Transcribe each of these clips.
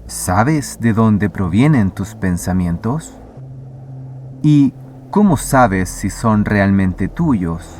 ¿Sabes de dónde provienen tus pensamientos? ¿Y cómo sabes si son realmente tuyos?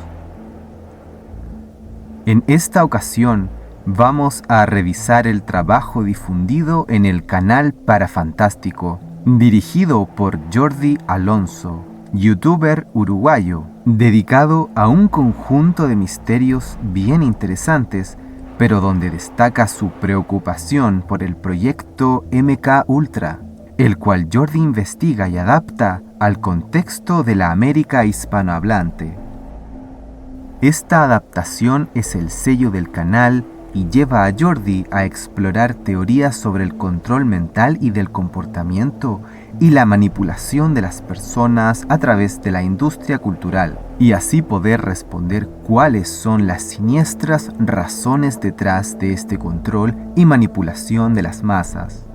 En esta ocasión vamos a revisar el trabajo difundido en el canal Parafantástico, dirigido por Jordi Alonso, youtuber uruguayo, dedicado a un conjunto de misterios bien interesantes, pero donde destaca su preocupación por el proyecto MK Ultra, el cual Jordi investiga y adapta al contexto de la América hispanohablante. Esta adaptación es el sello del canal y lleva a Jordi a explorar teorías sobre el control mental y del comportamiento y la manipulación de las personas a través de la industria cultural, y así poder responder cuáles son las siniestras razones detrás de este control y manipulación de las masas.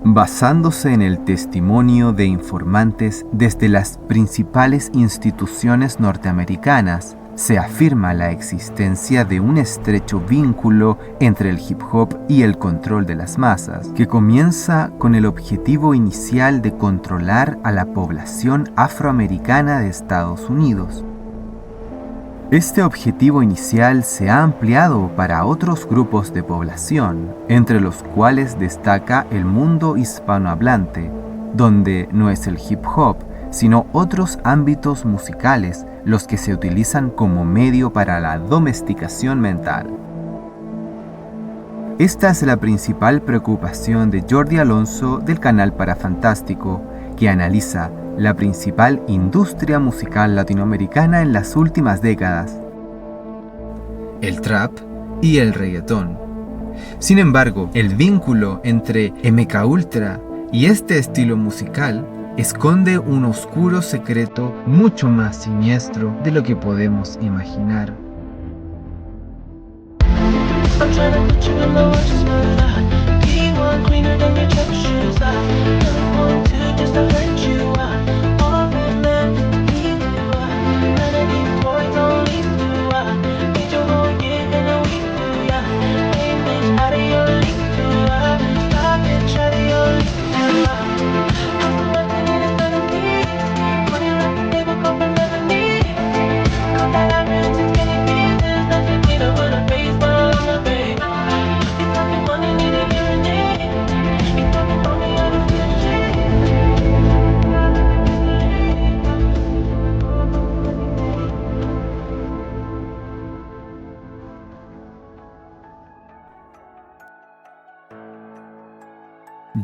Basándose en el testimonio de informantes desde las principales instituciones norteamericanas, se afirma la existencia de un estrecho vínculo entre el hip hop y el control de las masas, que comienza con el objetivo inicial de controlar a la población afroamericana de Estados Unidos. Este objetivo inicial se ha ampliado para otros grupos de población, entre los cuales destaca el mundo hispanohablante, donde no es el hip hop, sino otros ámbitos musicales los que se utilizan como medio para la domesticación mental. Esta es la principal preocupación de Jordi Alonso del canal Parafantástico, que analiza la principal industria musical latinoamericana en las últimas décadas: el trap y el reggaetón. Sin embargo, el vínculo entre MK Ultra y este estilo musical esconde un oscuro secreto mucho más siniestro de lo que podemos imaginar.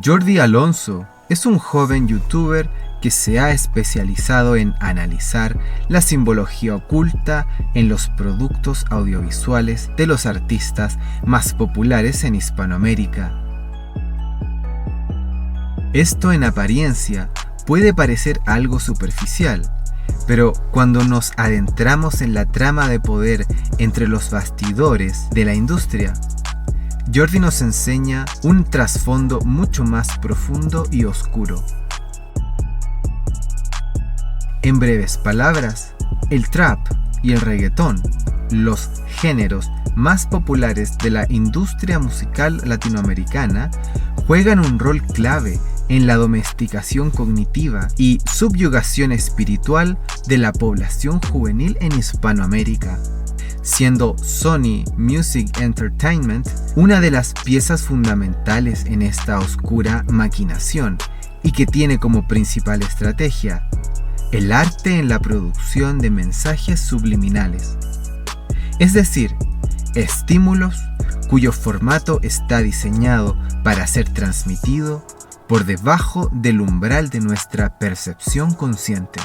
Jordi Alonso es un joven youtuber que se ha especializado en analizar la simbología oculta en los productos audiovisuales de los artistas más populares en Hispanoamérica. Esto en apariencia puede parecer algo superficial, pero cuando nos adentramos en la trama de poder entre los bastidores de la industria, Jordi nos enseña un trasfondo mucho más profundo y oscuro. En breves palabras, el trap y el reggaetón, los géneros más populares de la industria musical latinoamericana, juegan un rol clave en la domesticación cognitiva y subyugación espiritual de la población juvenil en Hispanoamérica, siendo Sony Music Entertainment una de las piezas fundamentales en esta oscura maquinación, y que tiene como principal estrategia el arte en la producción de mensajes subliminales, es decir, estímulos cuyo formato está diseñado para ser transmitido por debajo del umbral de nuestra percepción consciente.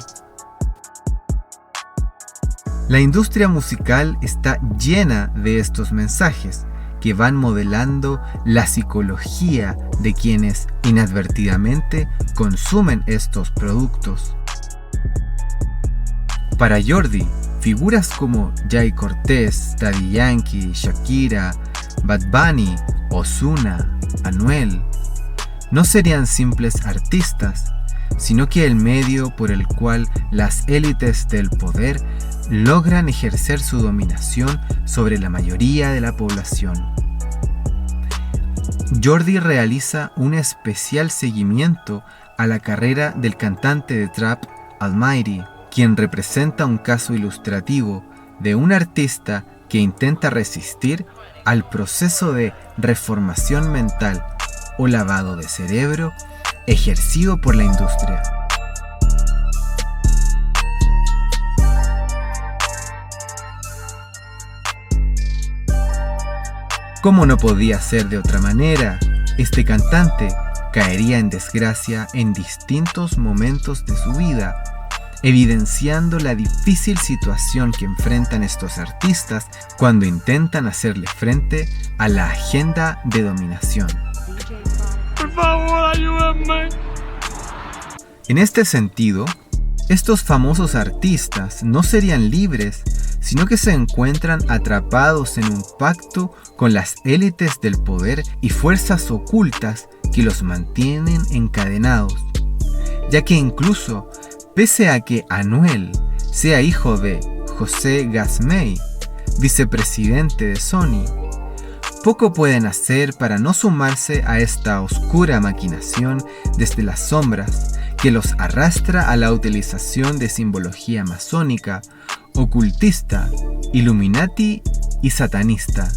La industria musical está llena de estos mensajes que van modelando la psicología de quienes inadvertidamente consumen estos productos. Para Jordi, figuras como Jay Cortés, Daddy Yankee, Shakira, Bad Bunny, Ozuna, Anuel, no serían simples artistas, sino que el medio por el cual las élites del poder logran ejercer su dominación sobre la mayoría de la población. Jordi realiza un especial seguimiento a la carrera del cantante de trap Almighty, quien representa un caso ilustrativo de un artista que intenta resistir al proceso de reformación mental o lavado de cerebro ejercido por la industria. Como no podía ser de otra manera, este cantante caería en desgracia en distintos momentos de su vida, evidenciando la difícil situación que enfrentan estos artistas cuando intentan hacerle frente a la agenda de dominación. Por favor, ayúdame. En este sentido, estos famosos artistas no serían libres, sino que se encuentran atrapados en un pacto con las élites del poder y fuerzas ocultas que los mantienen encadenados, ya que incluso, pese a que Anuel sea hijo de José Gasmey, vicepresidente de Sony, poco pueden hacer para no sumarse a esta oscura maquinación desde las sombras que los arrastra a la utilización de simbología masónica, ocultista, Illuminati y satanista.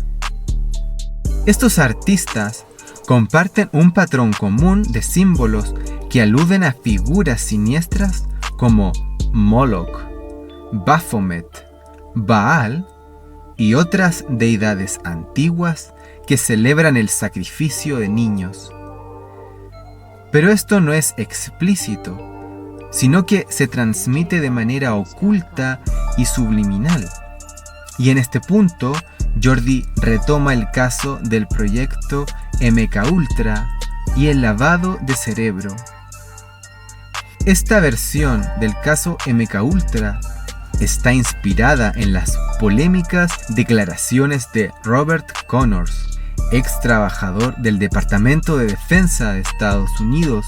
Estos artistas comparten un patrón común de símbolos que aluden a figuras siniestras como Moloch, Baphomet, Baal y otras deidades antiguas que celebran el sacrificio de niños. Pero esto no es explícito, sino que se transmite de manera oculta y subliminal. Y en este punto, Jordi retoma el caso del proyecto MKUltra y el lavado de cerebro. Esta versión del caso MKUltra está inspirada en las polémicas declaraciones de Robert Connors, ex trabajador del Departamento de Defensa de Estados Unidos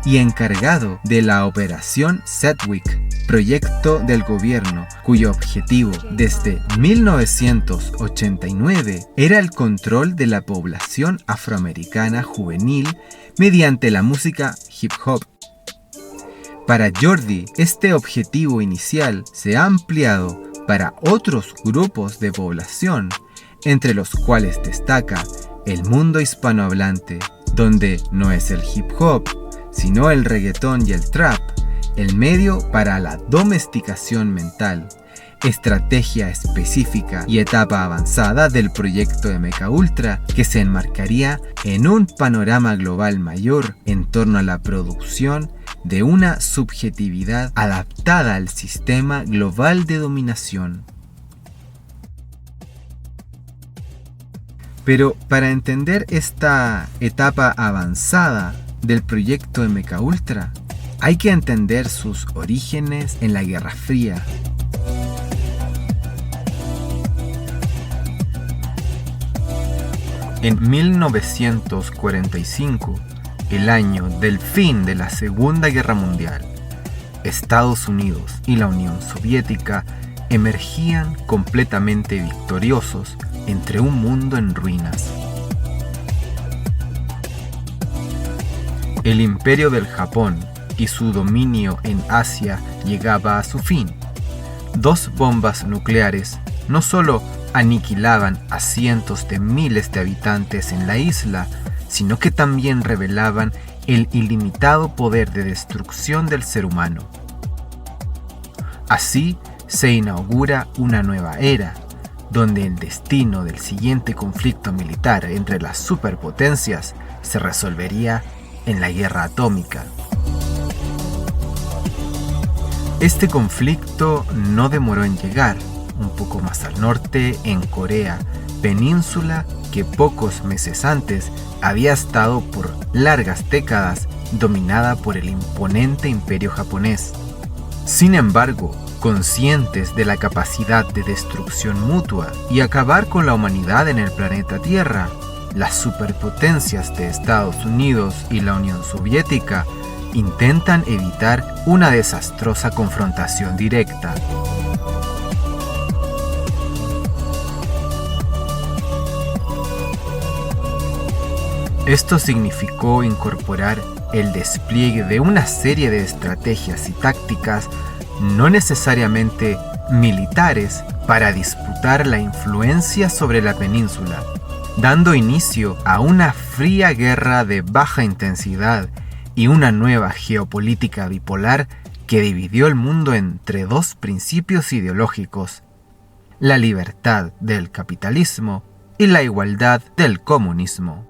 y encargado de la Operación Sedgwick, proyecto del gobierno cuyo objetivo desde 1989 era el control de la población afroamericana juvenil mediante la música hip hop. Para Jordi, este objetivo inicial se ha ampliado para otros grupos de población, entre los cuales destaca el mundo hispanohablante, donde no es el hip hop, sino el reggaetón y el trap, el medio para la domesticación mental, estrategia específica y etapa avanzada del proyecto MKUltra que se enmarcaría en un panorama global mayor en torno a la producción de una subjetividad adaptada al sistema global de dominación. Pero para entender esta etapa avanzada del proyecto MKUltra, hay que entender sus orígenes en la Guerra Fría. En 1945, el año del fin de la Segunda Guerra Mundial, Estados Unidos y la Unión Soviética emergían completamente victoriosos entre un mundo en ruinas. El imperio del Japón y su dominio en Asia llegaba a su fin. 2 bombas nucleares no solo aniquilaban a cientos de miles de habitantes en la isla, sino que también revelaban el ilimitado poder de destrucción del ser humano. Así se inaugura una nueva era, donde el destino del siguiente conflicto militar entre las superpotencias se resolvería en la guerra atómica. Este conflicto no demoró en llegar. Un poco más al norte, en Corea, península que pocos meses antes había estado por largas décadas dominada por el imponente imperio japonés. Sin embargo, conscientes de la capacidad de destrucción mutua y acabar con la humanidad en el planeta Tierra, las superpotencias de Estados Unidos y la Unión Soviética intentan evitar una desastrosa confrontación directa. Esto significó incorporar el despliegue de una serie de estrategias y tácticas no necesariamente militares para disputar la influencia sobre la península, dando inicio a una fría guerra de baja intensidad y una nueva geopolítica bipolar que dividió el mundo entre dos principios ideológicos: la libertad del capitalismo y la igualdad del comunismo.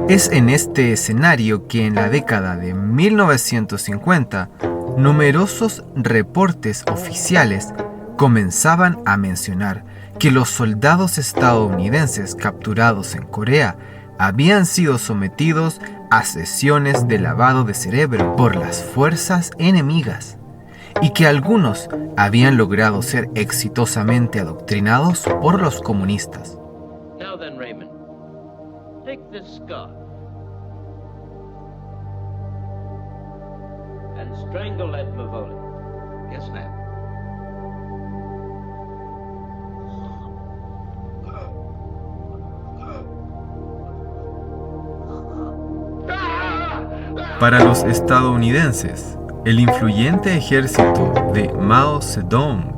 Es en este escenario que en la década de 1950, numerosos reportes oficiales comenzaban a mencionar que los soldados estadounidenses capturados en Corea habían sido sometidos a sesiones de lavado de cerebro por las fuerzas enemigas y que algunos habían logrado ser exitosamente adoctrinados por los comunistas. Now then, Raymond, take this scarf and strangle Ed Mavoli. Yes, ma'am. Para los estadounidenses, el influyente ejército de Mao Zedong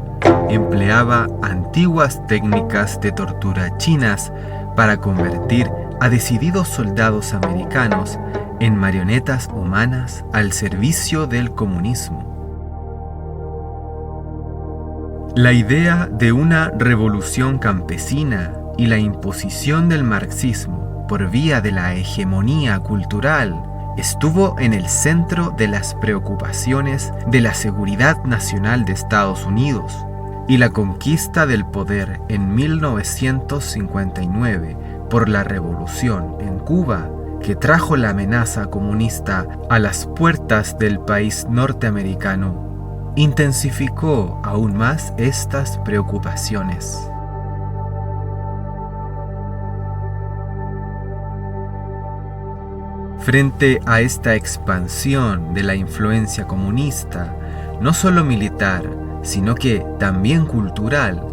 empleaba antiguas técnicas de tortura chinas para convertir a decididos soldados americanos en marionetas humanas al servicio del comunismo. La idea de una revolución campesina y la imposición del marxismo por vía de la hegemonía cultural estuvo en el centro de las preocupaciones de la seguridad nacional de Estados Unidos, y la conquista del poder en 1959 por la revolución en Cuba, que trajo la amenaza comunista a las puertas del país norteamericano, intensificó aún más estas preocupaciones. Frente a esta expansión de la influencia comunista, no solo militar, sino que también cultural,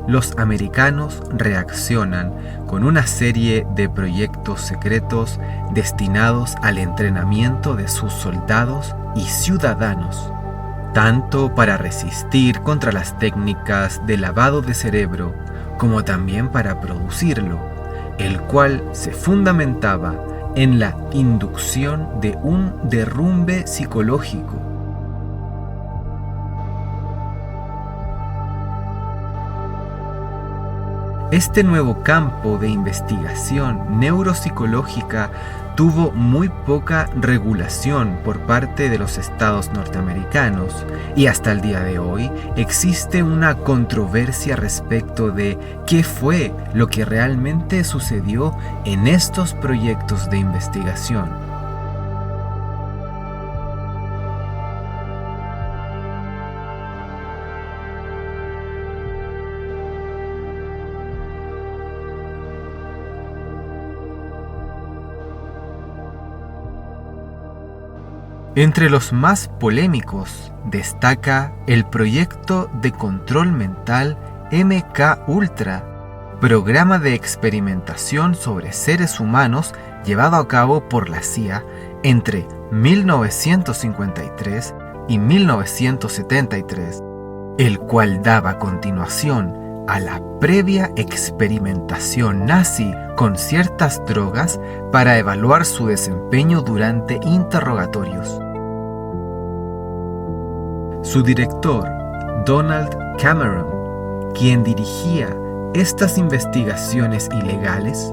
los americanos reaccionan con una serie de proyectos secretos destinados al entrenamiento de sus soldados y ciudadanos, tanto para resistir contra las técnicas de lavado de cerebro como también para producirlo, el cual se fundamentaba en la inducción de un derrumbe psicológico. Este nuevo campo de investigación neuropsicológica tuvo muy poca regulación por parte de los estados norteamericanos y hasta el día de hoy existe una controversia respecto de qué fue lo que realmente sucedió en estos proyectos de investigación. Entre los más polémicos destaca el proyecto de control mental MKUltra, programa de experimentación sobre seres humanos llevado a cabo por la CIA entre 1953 y 1973, el cual daba continuación a la previa experimentación nazi con ciertas drogas para evaluar su desempeño durante interrogatorios. Su director, Donald Cameron, quien dirigía estas investigaciones ilegales,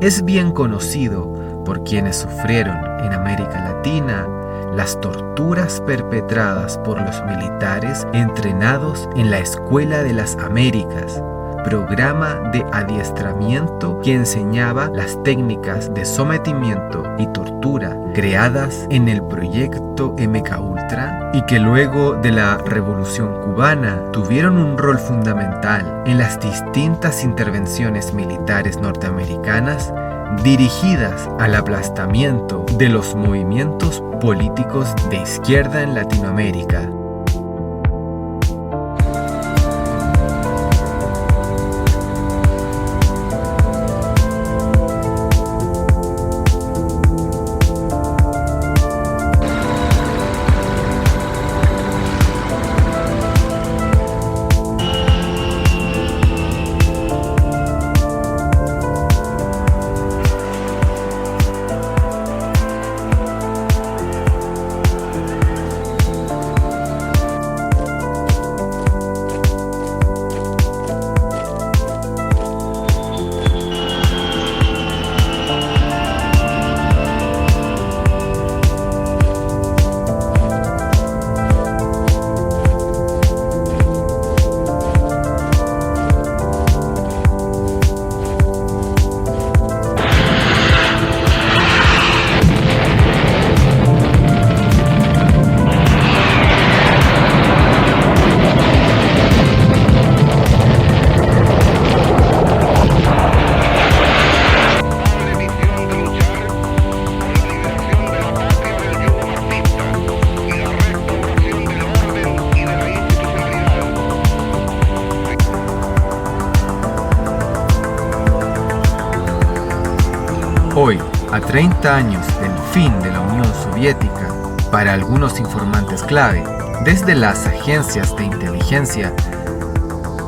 es bien conocido por quienes sufrieron en América Latina las torturas perpetradas por los militares entrenados en la Escuela de las Américas, programa de adiestramiento que enseñaba las técnicas de sometimiento y tortura creadas en el proyecto MKUltra y que luego de la Revolución Cubana tuvieron un rol fundamental en las distintas intervenciones militares norteamericanas dirigidas al aplastamiento de los movimientos políticos de izquierda en Latinoamérica. A 30 años del fin de la Unión Soviética, para algunos informantes clave, desde las agencias de inteligencia,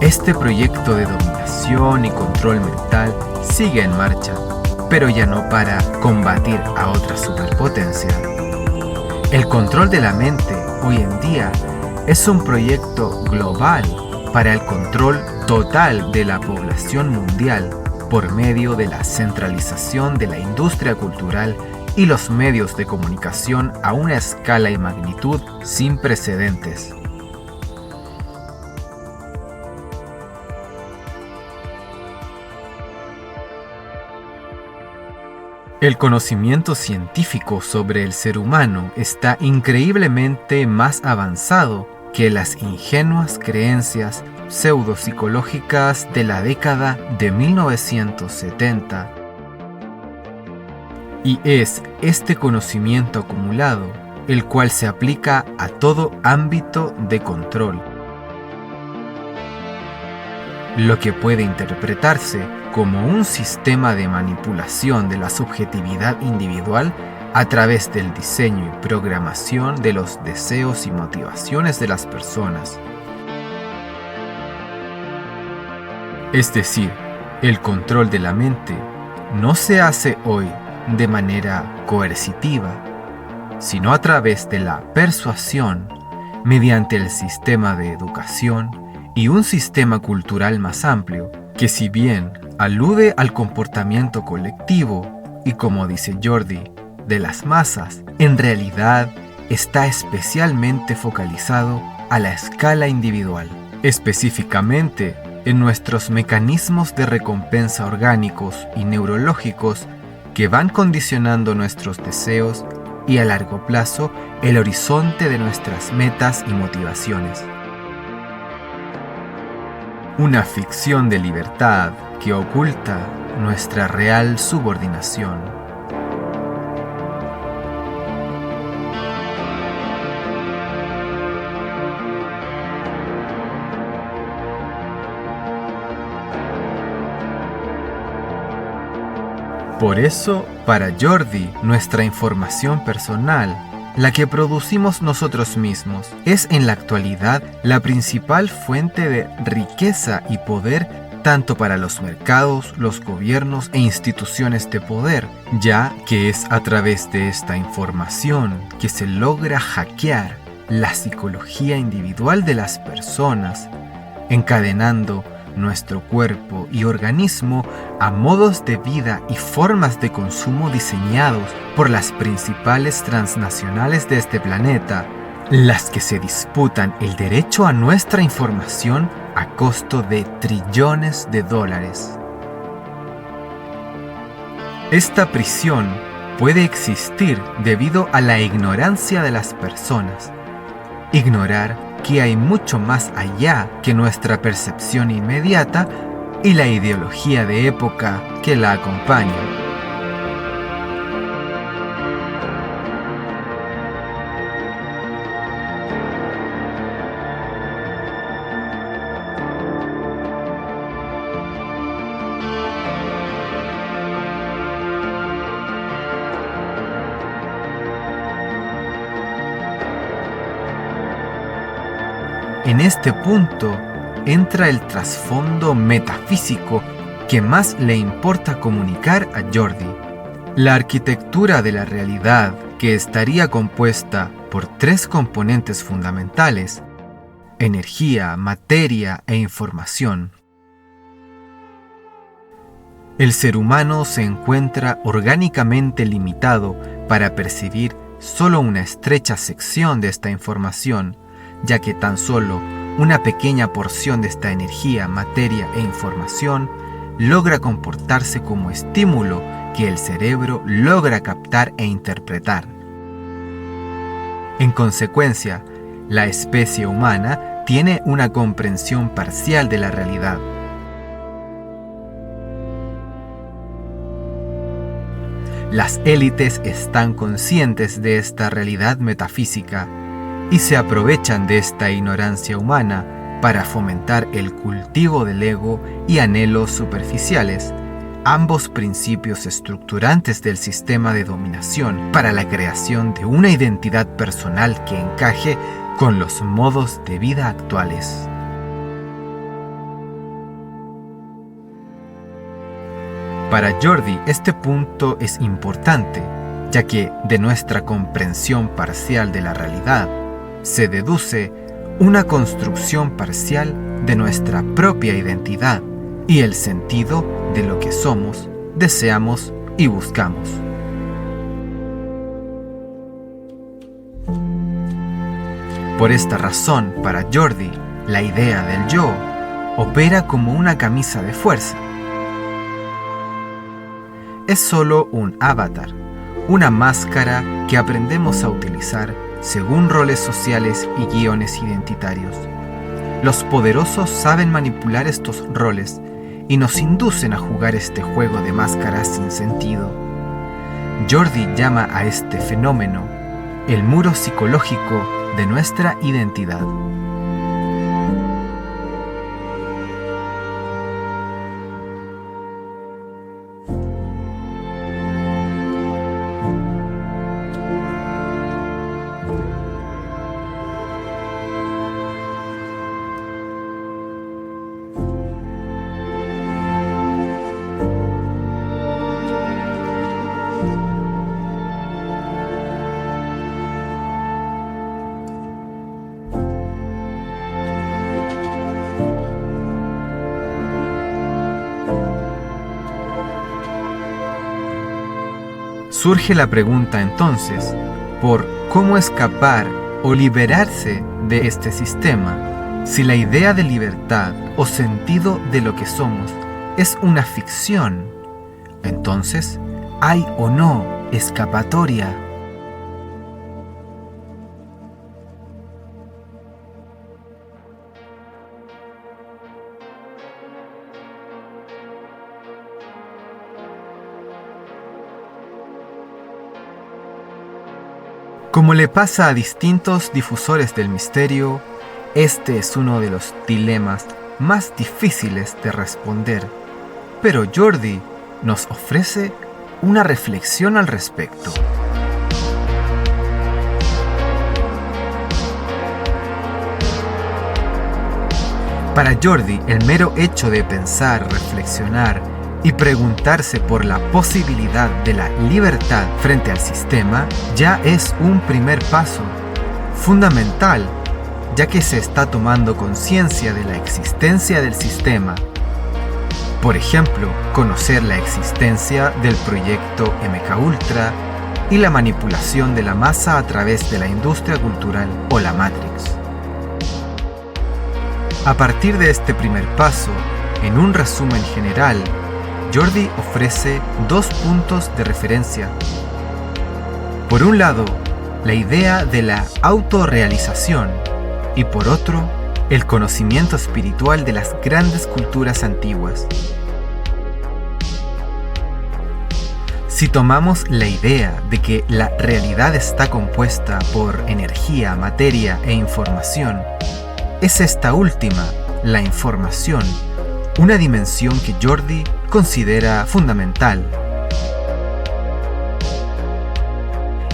este proyecto de dominación y control mental sigue en marcha, pero ya no para combatir a otra superpotencia. El control de la mente hoy en día es un proyecto global para el control total de la población mundial por medio de la centralización de la industria cultural y los medios de comunicación a una escala y magnitud sin precedentes. El conocimiento científico sobre el ser humano está increíblemente más avanzado que las ingenuas creencias pseudopsicológicas de la década de 1970. Y es este conocimiento acumulado el cual se aplica a todo ámbito de control, lo que puede interpretarse como un sistema de manipulación de la subjetividad individual a través del diseño y programación de los deseos y motivaciones de las personas. Es decir, el control de la mente no se hace hoy de manera coercitiva, sino a través de la persuasión mediante el sistema de educación y un sistema cultural más amplio que, si bien alude al comportamiento colectivo y, como dice Jordi, de las masas, en realidad está especialmente focalizado a la escala individual, específicamente en nuestros mecanismos de recompensa orgánicos y neurológicos que van condicionando nuestros deseos y a largo plazo el horizonte de nuestras metas y motivaciones. Una ficción de libertad que oculta nuestra real subordinación. Por eso, para Jordi, nuestra información personal, la que producimos nosotros mismos, es en la actualidad la principal fuente de riqueza y poder tanto para los mercados, los gobiernos e instituciones de poder, ya que es a través de esta información que se logra hackear la psicología individual de las personas, encadenando nuestro cuerpo y organismo a modos de vida y formas de consumo diseñados por las principales transnacionales de este planeta, las que se disputan el derecho a nuestra información a costo de trillones de dólares. Esta prisión puede existir debido a la ignorancia de las personas. Ignorar que hay mucho más allá que nuestra percepción inmediata y la ideología de época que la acompaña. En este punto entra el trasfondo metafísico que más le importa comunicar a Jordi. La arquitectura de la realidad, que estaría compuesta por tres componentes fundamentales: energía, materia e información. El ser humano se encuentra orgánicamente limitado para percibir solo una estrecha sección de esta información, ya que tan solo una pequeña porción de esta energía, materia e información logra comportarse como estímulo que el cerebro logra captar e interpretar. En consecuencia, la especie humana tiene una comprensión parcial de la realidad. Las élites están conscientes de esta realidad metafísica y se aprovechan de esta ignorancia humana para fomentar el cultivo del ego y anhelos superficiales, ambos principios estructurantes del sistema de dominación para la creación de una identidad personal que encaje con los modos de vida actuales. Para Jordi, este punto es importante, ya que de nuestra comprensión parcial de la realidad se deduce una construcción parcial de nuestra propia identidad y el sentido de lo que somos, deseamos y buscamos. Por esta razón, para Jordi, la idea del yo opera como una camisa de fuerza. Es solo un avatar, una máscara que aprendemos a utilizar según roles sociales y guiones identitarios. Los poderosos saben manipular estos roles y nos inducen a jugar este juego de máscaras sin sentido. Jordi llama a este fenómeno el muro psicológico de nuestra identidad. Surge la pregunta entonces por cómo escapar o liberarse de este sistema. Si la idea de libertad o sentido de lo que somos es una ficción, entonces, ¿hay o no escapatoria? Como le pasa a distintos difusores del misterio, este es uno de los dilemas más difíciles de responder, pero Jordi nos ofrece una reflexión al respecto. Para Jordi, el mero hecho de pensar, reflexionar y preguntarse por la posibilidad de la libertad frente al sistema ya es un primer paso fundamental, ya que se está tomando conciencia de la existencia del sistema. Por ejemplo, conocer la existencia del proyecto MKUltra y la manipulación de la masa a través de la industria cultural o la Matrix. A partir de este primer paso, en un resumen general, Jordi ofrece dos puntos de referencia. Por un lado, la idea de la autorrealización y por otro, el conocimiento espiritual de las grandes culturas antiguas. Si tomamos la idea de que la realidad está compuesta por energía, materia e información, es esta última, la información, una dimensión que Jordi considera fundamental.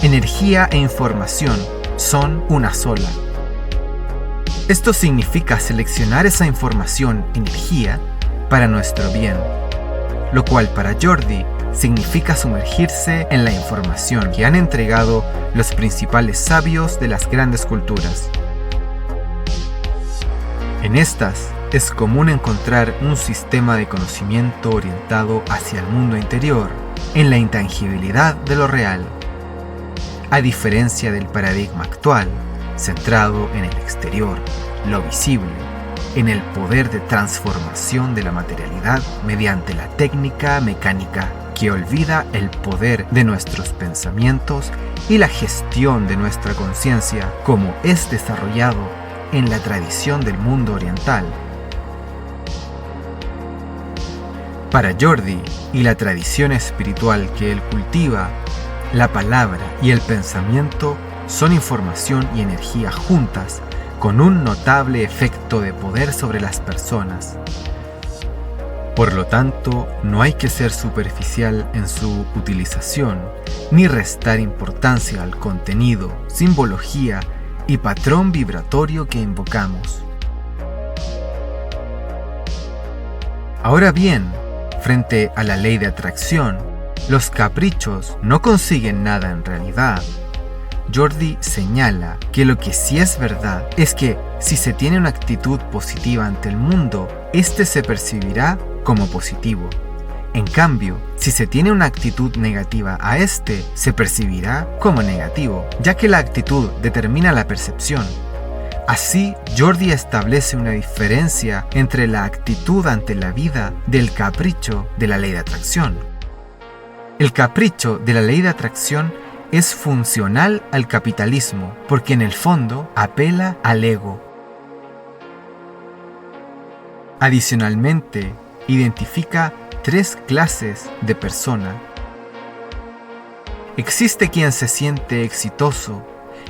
Energía e información son una sola. Esto significa seleccionar esa información, energía, para nuestro bien, lo cual para Jordi significa sumergirse en la información que han entregado los principales sabios de las grandes culturas. En estas, es común encontrar un sistema de conocimiento orientado hacia el mundo interior, en la intangibilidad de lo real, a diferencia del paradigma actual, centrado en el exterior, lo visible, en el poder de transformación de la materialidad mediante la técnica mecánica que olvida el poder de nuestros pensamientos y la gestión de nuestra conciencia como es desarrollado en la tradición del mundo oriental. Para Jordi y la tradición espiritual que él cultiva, la palabra y el pensamiento son información y energía juntas, con un notable efecto de poder sobre las personas. Por lo tanto, no hay que ser superficial en su utilización, ni restar importancia al contenido, simbología y patrón vibratorio que invocamos. Ahora bien, frente a la ley de atracción, los caprichos no consiguen nada en realidad. Jordi señala que lo que sí es verdad es que si se tiene una actitud positiva ante el mundo, este se percibirá como positivo. En cambio, si se tiene una actitud negativa a este, se percibirá como negativo, ya que la actitud determina la percepción. Así, Jordi establece una diferencia entre la actitud ante la vida del capricho de la ley de atracción. El capricho de la ley de atracción es funcional al capitalismo, porque en el fondo apela al ego. Adicionalmente, identifica 3 clases de persona. Existe quien se siente exitoso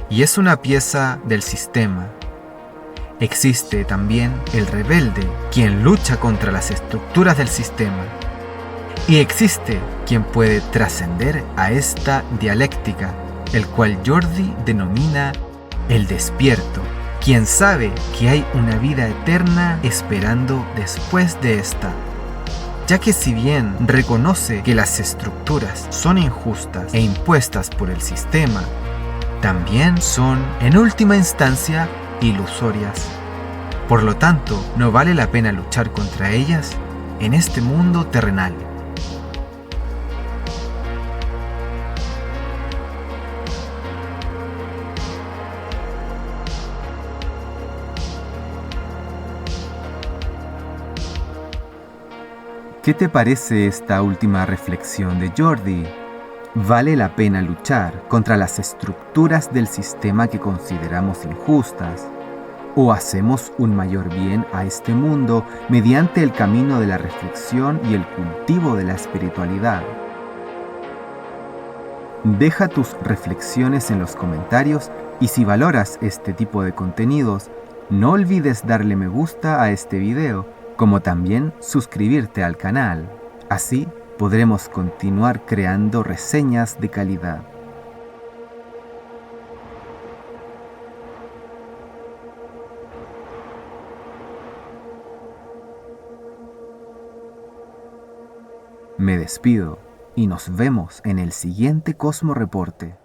y es una pieza del sistema. Existe también el rebelde, quien lucha contra las estructuras del sistema. Y existe quien puede trascender a esta dialéctica, el cual Jordi denomina el despierto, quien sabe que hay una vida eterna esperando después de esta. Ya que si bien reconoce que las estructuras son injustas e impuestas por el sistema, también son, en última instancia, ilusorias. Por lo tanto, no vale la pena luchar contra ellas en este mundo terrenal. ¿Qué te parece esta última reflexión de Jordi? ¿Vale la pena luchar contra las estructuras del sistema que consideramos injustas? ¿O hacemos un mayor bien a este mundo mediante el camino de la reflexión y el cultivo de la espiritualidad? Deja tus reflexiones en los comentarios y si valoras este tipo de contenidos, no olvides darle me gusta a este video, como también suscribirte al canal. Así podremos continuar creando reseñas de calidad. Me despido y nos vemos en el siguiente Cosmo Reporte.